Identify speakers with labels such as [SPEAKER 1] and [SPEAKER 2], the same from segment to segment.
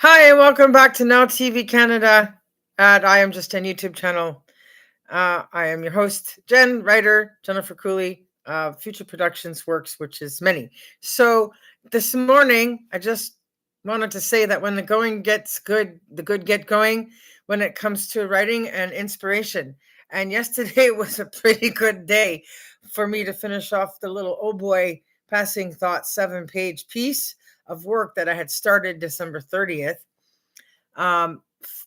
[SPEAKER 1] Hi, and welcome back to Now TV Canada at I Am Just on YouTube channel. I am your host, Jen, writer, Jennifer Cooley, Future Productions Works, which is many. So this morning, I just wanted to say that when the going gets good, the good get going when it comes to writing and inspiration. And yesterday was a pretty good day for me to finish off the little oh boy passing thought 7-page piece of work that I had started December 30th,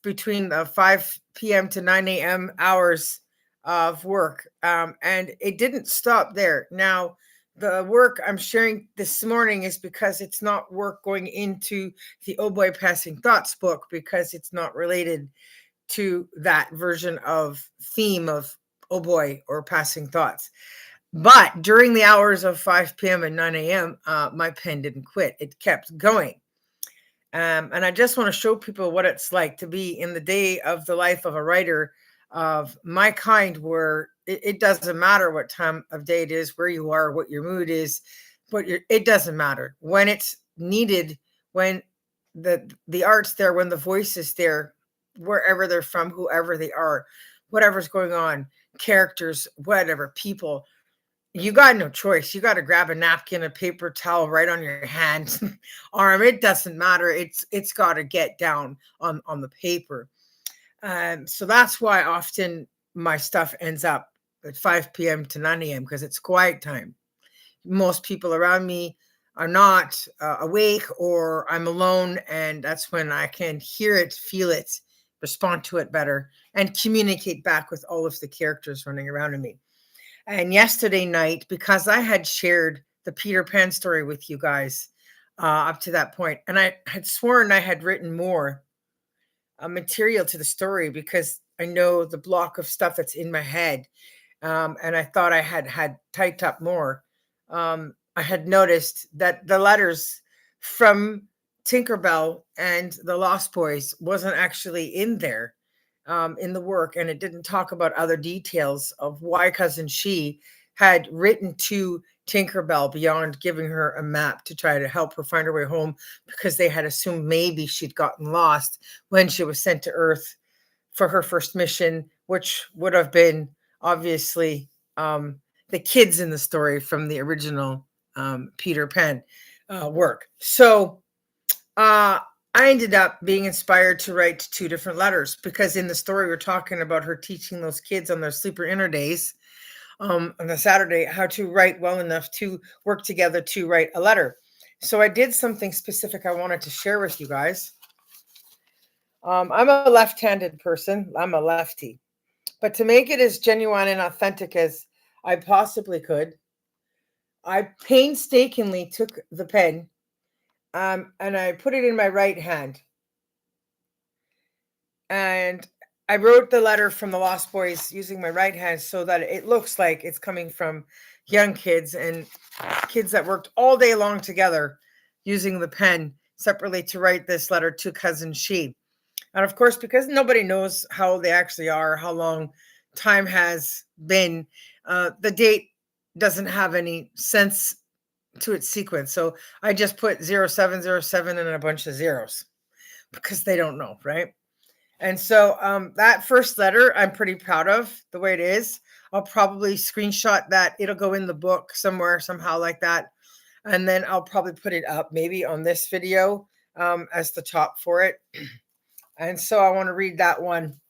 [SPEAKER 1] between the 5 p.m. to 9 a.m. hours of work. And it didn't stop there. Now, the work I'm sharing this morning is because it's not work going into the Oh Boy Passing Thoughts book, because it's not related to that version of theme of Oh Boy or Passing Thoughts. But during the hours of 5 p.m. and 9 a.m., my pen didn't quit. It kept going. And I just want to show people what it's like to be in the day of the life of a writer of my kind, where it doesn't matter what time of day it is, where you are, what your mood is, it doesn't matter when it's needed, when the art's there, when the voice is there, wherever they're from, whoever they are, whatever's going on, characters, whatever, people. You got no choice. You got to grab a napkin, a paper towel right on your hand, arm. It doesn't matter. It's got to get down on the paper. So that's why often my stuff ends up at 5 p.m. to 9 a.m. because it's quiet time. Most people around me are not awake, or I'm alone, and that's when I can hear it, feel it, respond to it better, and communicate back with all of the characters running around me. And yesterday night, because I had shared the Peter Pan story with you guys up to that point, and I had sworn I had written more material to the story because I know the block of stuff that's in my head. And I thought I had typed up more. I had noticed that the letters from Tinkerbell and the Lost Boys wasn't actually in there, in the work, and it didn't talk about other details of why cousin she had written to Tinkerbell beyond giving her a map to try to help her find her way home, because they had assumed maybe she'd gotten lost when she was sent to Earth for her first mission, which would have been obviously the kids in the story from the original Peter Pan work. So uh, I ended up being inspired to write two different letters, because in the story we're talking about her teaching those kids on their sleeper inner days, on the Saturday, how to write well enough to work together to write a letter. So I did something specific I wanted to share with you guys. I'm a left-handed person. I'm a lefty. But to make it as genuine and authentic as I possibly could, I painstakingly took the pen, and I put it in my right hand. And I wrote the letter from the Lost Boys using my right hand so that it looks like it's coming from young kids and kids that worked all day long together using the pen separately to write this letter to cousin she. And of course, because nobody knows how old they actually are, how long time has been, the date doesn't have any sense to its sequence. So I just put 0707 and a bunch of zeros because they don't know, right? And so that first letter, I'm pretty proud of the way it is. I'll probably screenshot that. It'll go in the book somewhere, somehow like that. And then I'll probably put it up maybe on this video as the top for it. And so I want to read that one.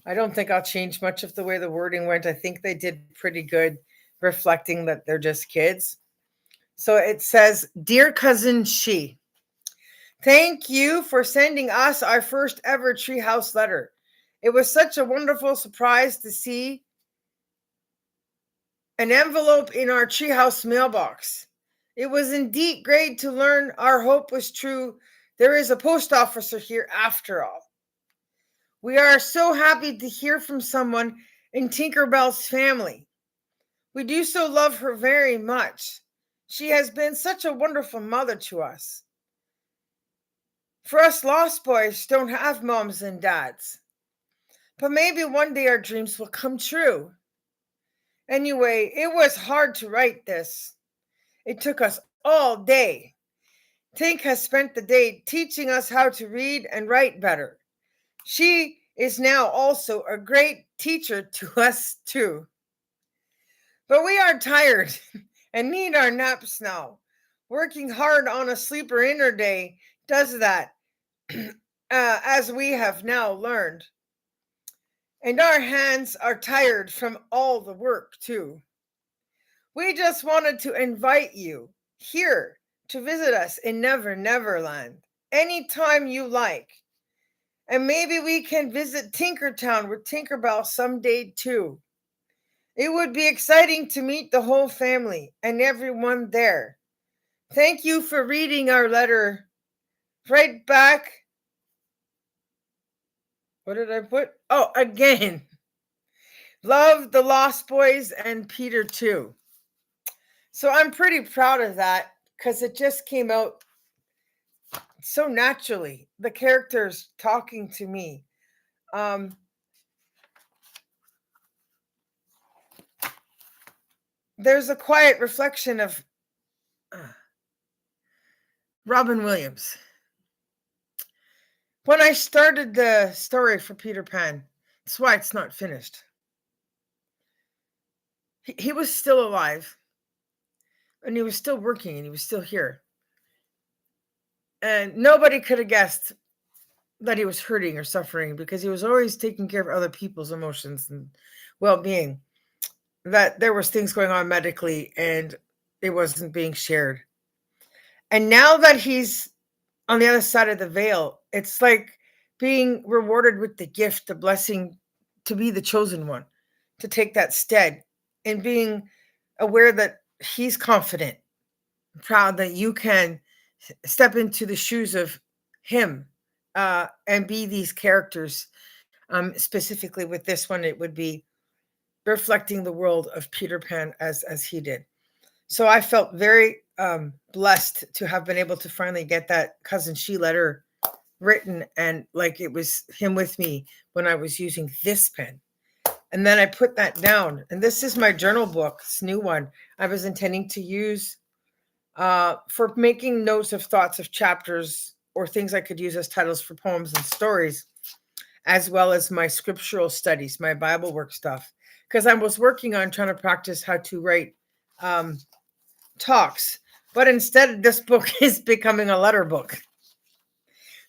[SPEAKER 1] I don't think I'll change much of the way the wording went. I think they did pretty good reflecting that they're just kids. So it says, Dear cousin she, thank you for sending us our first ever treehouse letter. It was such a wonderful surprise to see an envelope in our treehouse mailbox. It was indeed great to learn our hope was true. There is a post officer here after all. We are so happy to hear from someone in Tinkerbell's family. We do so love her very much. She has been such a wonderful mother to us. For us Lost Boys don't have moms and dads. But maybe one day our dreams will come true. Anyway, it was hard to write this. It took us all day. Tink has spent the day teaching us how to read and write better. She is now also a great teacher to us too. But we are tired and need our naps now. Working hard on a sleeper inner day does that, as we have now learned. And our hands are tired from all the work too. We just wanted to invite you here to visit us in Neverland anytime you like. And maybe we can visit Tinkertown with Tinkerbell someday too. It would be exciting to meet the whole family and everyone there. Thank you for reading our letter. Right back. What did I put? Oh, again. Love the Lost Boys and Peter too. So I'm pretty proud of that because it just came out so naturally. The characters talking to me. There's a quiet reflection of Robin Williams. When I started the story for Peter Pan, that's why it's not finished. He was still alive, and he was still working, and he was still here. And nobody could have guessed that he was hurting or suffering because he was always taking care of other people's emotions and well-being. That there was things going on medically, and it wasn't being shared. And now that he's on the other side of the veil, it's like being rewarded with the gift, the blessing to be the chosen one, to take that stead, and being aware that he's confident, proud that you can step into the shoes of him and be these characters. Specifically with this one, it would be reflecting the world of Peter Pan as he did. So I felt very blessed to have been able to finally get that Cousin She letter written, and like it was him with me when I was using this pen. And then I put that down. And this is my journal book, this new one I was intending to use for making notes of thoughts of chapters or things I could use as titles for poems and stories, as well as my scriptural studies, my Bible work stuff. Because I was working on trying to practice how to write talks, but instead this book is becoming a letter book.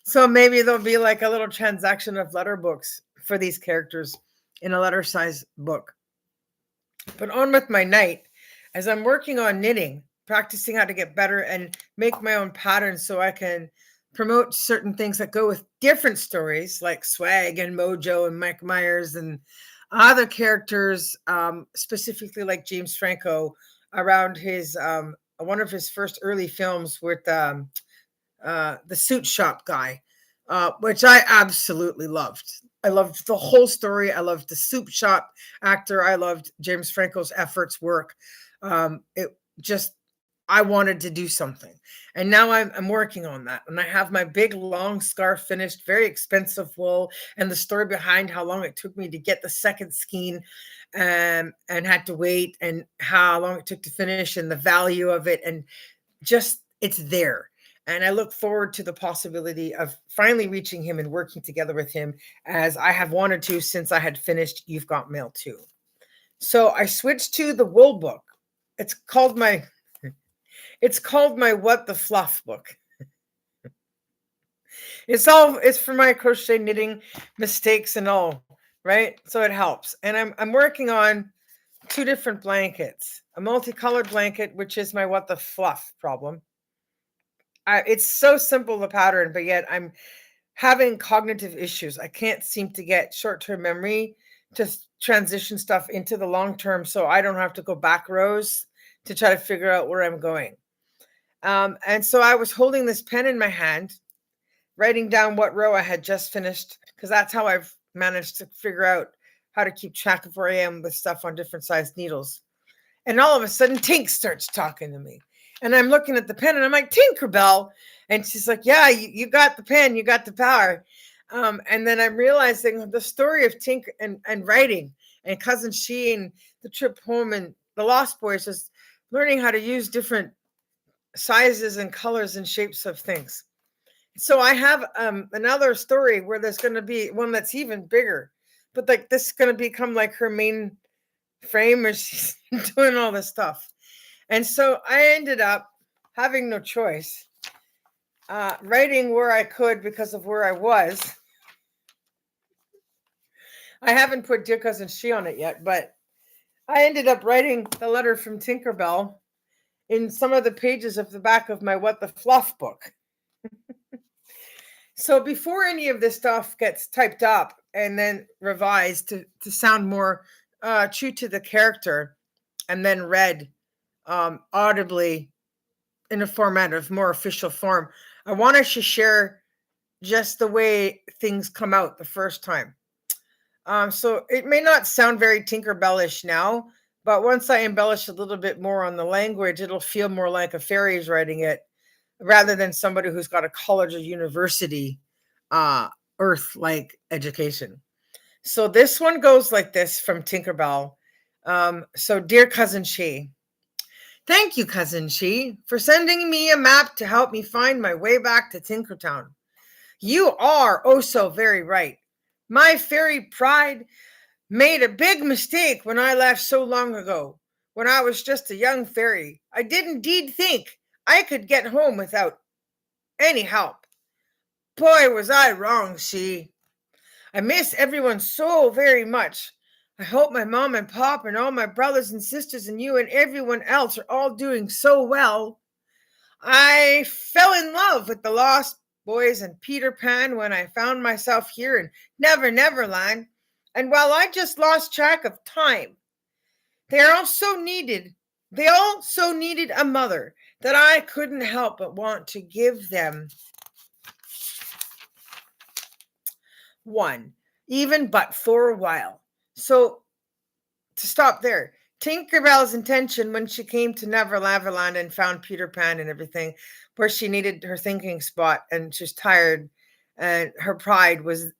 [SPEAKER 1] So maybe there'll be like a little transaction of letter books for these characters in a letter size book. But on with my night, as I'm working on knitting, practicing how to get better and make my own patterns so I can promote certain things that go with different stories like Swag and Mojo and Mike Myers and other characters, specifically like James Franco around his one of his first early films with the suit shop guy, which I absolutely loved. I loved the whole story. I loved the soup shop actor. I loved James Franco's efforts, work. It just, I wanted to do something. And now I'm working on that. And I have my big long scarf finished, very expensive wool, and the story behind how long it took me to get the second skein and had to wait, and how long it took to finish, and the value of it. And just, it's there. And I look forward to the possibility of finally reaching him and working together with him, as I have wanted to since I had finished You've Got Mail Too. So I switched to the wool book. It's called my What the Fluff book. It's for my crochet knitting mistakes and all, right? So it helps. And I'm working on 2 different blankets. A multicolored blanket, which is my What the Fluff problem. It's so simple, the pattern, but yet I'm having cognitive issues. I can't seem to get short-term memory to transition stuff into the long term, so I don't have to go back rows to try to figure out where I'm going. And so I was holding this pen in my hand, writing down what row I had just finished, because that's how I've managed to figure out how to keep track of where I am with stuff on different sized needles. And all of a sudden, Tink starts talking to me. And I'm looking at the pen and I'm like, Tinkerbell. And she's like, yeah, you got the pen, you got the power. And then I'm realizing the story of Tink and writing and Cousin She and the trip home and the Lost Boys, just learning how to use different sizes and colors and shapes of things. So I have another story where there's going to be one that's even bigger, but like this is going to become like her main frame where she's doing all this stuff. And so I ended up having no choice, writing where I could because of where I was. I haven't put Dear Cousin She on it yet, but I ended up writing the letter from Tinkerbell in some of the pages of the back of my What the Fluff book. So before any of this stuff gets typed up and then revised to sound more true to the character and then read audibly in a format of more official form, I wanted to share just the way things come out the first time. So it may not sound very Tinkerbellish now, but once I embellish a little bit more on the language, it'll feel more like a fairy's writing it rather than somebody who's got a college or university earth-like education. So this one goes like this from Tinkerbell. So dear Cousin She, thank you, Cousin She, for sending me a map to help me find my way back to Tinkertown. You are oh so very right. My fairy pride made a big mistake when I left so long ago. When I was just a young fairy, I did indeed think I could get home without any help. Boy, was I wrong, She. I miss everyone so very much. I hope my mom and pop and all my brothers and sisters and you and everyone else are all doing so well. I fell in love with the Lost Boys and Peter Pan when I found myself here in Never Never Land. And while I just lost track of time, they all so needed a mother that I couldn't help but want to give them one, even but for a while. So to stop there, Tinkerbell's intention when she came to Neverland and found Peter Pan and everything, where she needed her thinking spot and she's tired, and her pride was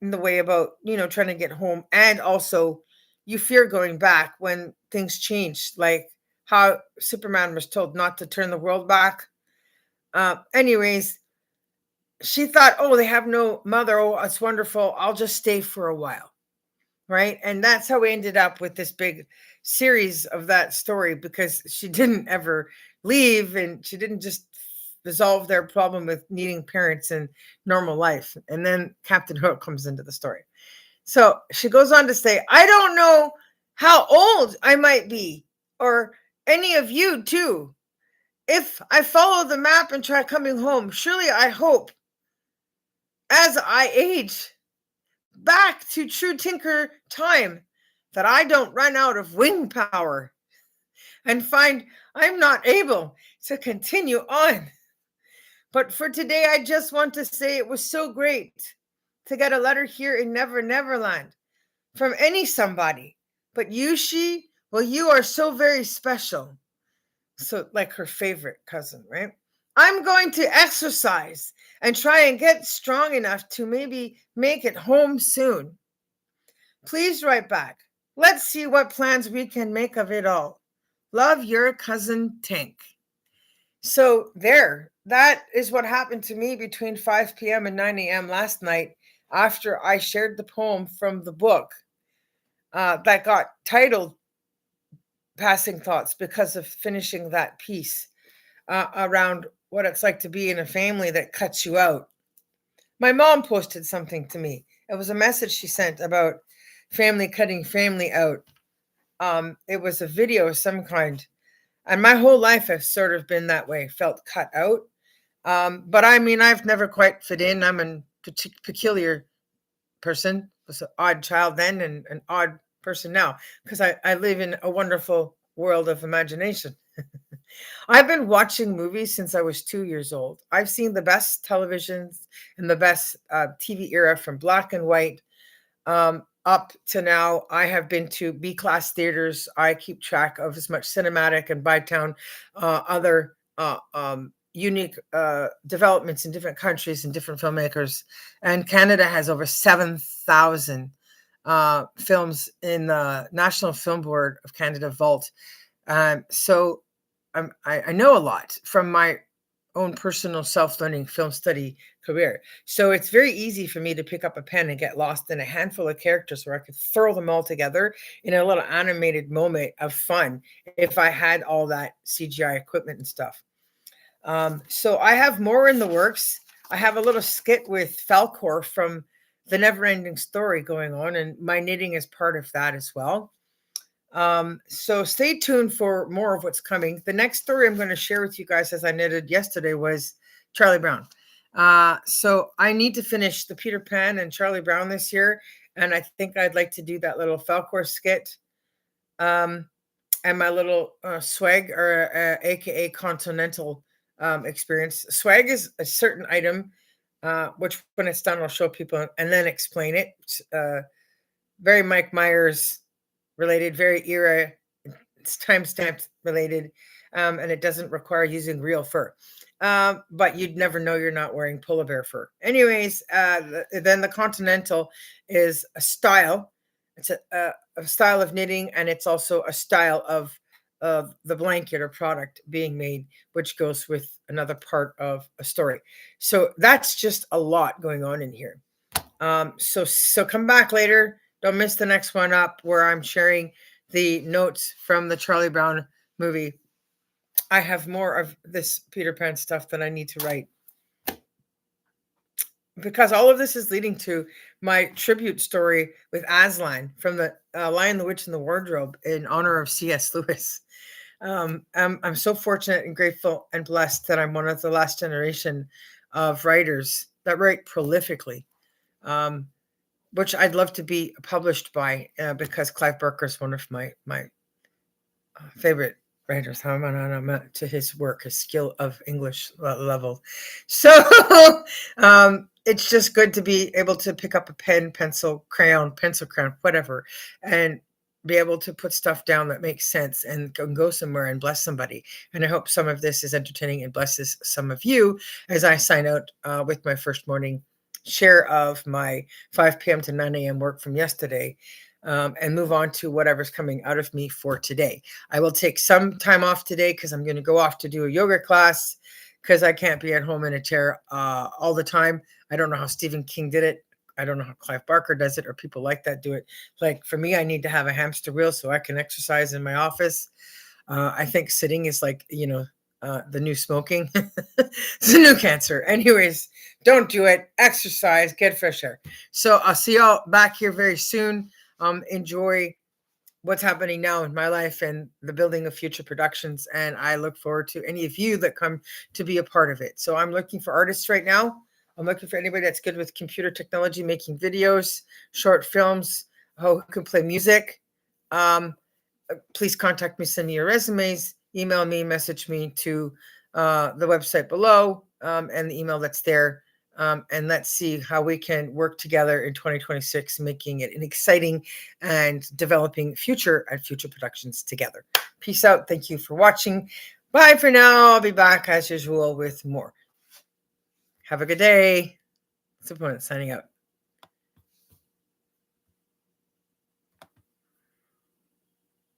[SPEAKER 1] in the way about, trying to get home. And also, you fear going back when things change, like how Superman was told not to turn the world back. Anyways, she thought, oh, they have no mother. Oh, it's wonderful. I'll just stay for a while. Right. And that's how we ended up with this big series of that story, because she didn't ever leave and she didn't just resolve their problem with needing parents in normal life. And then Captain Hook comes into the story. So she goes on to say, I don't know how old I might be, or any of you too. If I follow the map and try coming home, surely I hope as I age back to true tinker time that I don't run out of wing power and find I'm not able to continue on. But for today, I just want to say it was so great to get a letter here in Never Neverland from any somebody. But you, She, well, you are so very special. So, like her favorite cousin, right? I'm going to exercise and try and get strong enough to maybe make it home soon. Please write back. Let's see what plans we can make of it all. Love, your cousin Tink. So that is what happened to me between 5 p.m. and 9 a.m. last night after I shared the poem from the book that got titled Passing Thoughts because of finishing that piece around what it's like to be in a family that cuts you out. My mom posted something to me. It was a message she sent about family cutting family out. It was a video of some kind. And my whole life I've sort of been that way, felt cut out. But I mean, I've never quite fit in. I'm a peculiar person. I was an odd child then and an odd person now, because I live in a wonderful world of imagination. I've been watching movies since I was 2 years old. I've seen the best televisions and the best TV era from black and white up to now. I have been to B-class theaters. I keep track of as much cinematic and Bytown, other unique developments in different countries and different filmmakers. And Canada has over 7,000 films in the National Film Board of Canada vault. So I know a lot from my own personal self-learning film study career. So it's very easy for me to pick up a pen and get lost in a handful of characters where I could throw them all together in a little animated moment of fun if I had all that CGI equipment and stuff. So I have more in the works. I have a little skit with Falcor from the Neverending Story going on, and my knitting is part of that as well. So stay tuned for more of what's coming. The next story I'm going to share with you guys, as I knitted yesterday, was Charlie Brown. So I need to finish the Peter Pan and Charlie Brown this year, and I think I'd like to do that little Falcor skit. And my little swag, or AKA continental experience. Swag is a certain item, which when it's done, I'll show people and then explain it. Very Mike Myers related, very era, it's time-stamped related, and it doesn't require using real fur. But you'd never know you're not wearing polar bear fur. Anyways, then the continental is a style. It's a style of knitting, and it's also a style of the blanket or product being made, which goes with another part of a story. So that's just a lot going on in here. So come back later. Don't miss the next one up, where I'm sharing the notes from the Charlie Brown movie. I have more of this Peter Pan stuff that I need to write, because all of this is leading to my tribute story with Aslan from the Lion, the Witch, and the Wardrobe in honor of C.S. Lewis. I'm so fortunate and grateful and blessed that I'm one of the last generation of writers that write prolifically, which I'd love to be published by, because Clive Barker is one of my favorite writers. How am I to his work, his skill of English level. So it's just good to be able to pick up a pen, pencil, crayon, whatever, and be able to put stuff down that makes sense and go somewhere and bless somebody. And I hope some of this is entertaining and blesses some of you as I sign out with my first morning share of my 5 p.m. to 9 a.m. work from yesterday, and move on to whatever's coming out of me for today. I will take some time off today because I'm going to go off to do a yoga class, because I can't be at home in a chair all the time. I don't know how Stephen King did it. I don't know how Clive Barker does it, or people like that do it. Like for me, I need to have a hamster wheel so I can exercise in my office. I think sitting is like, the new smoking. It's a new cancer. Anyways, don't do it. Exercise, get fresh air. So I'll see y'all back here very soon. Enjoy what's happening now in my life and the building of Future Productions. And I look forward to any of you that come to be a part of it. So I'm looking for artists right now. I'm looking for anybody that's good with computer technology, making videos, short films, who can play music. Please contact me, send me your resumes, email me, message me to the website below, and the email that's there. And let's see how we can work together in 2026, making it an exciting and developing future at Future Productions together. Peace out. Thank you for watching. Bye for now. I'll be back as usual with more. Have a good day. It's the point signing out.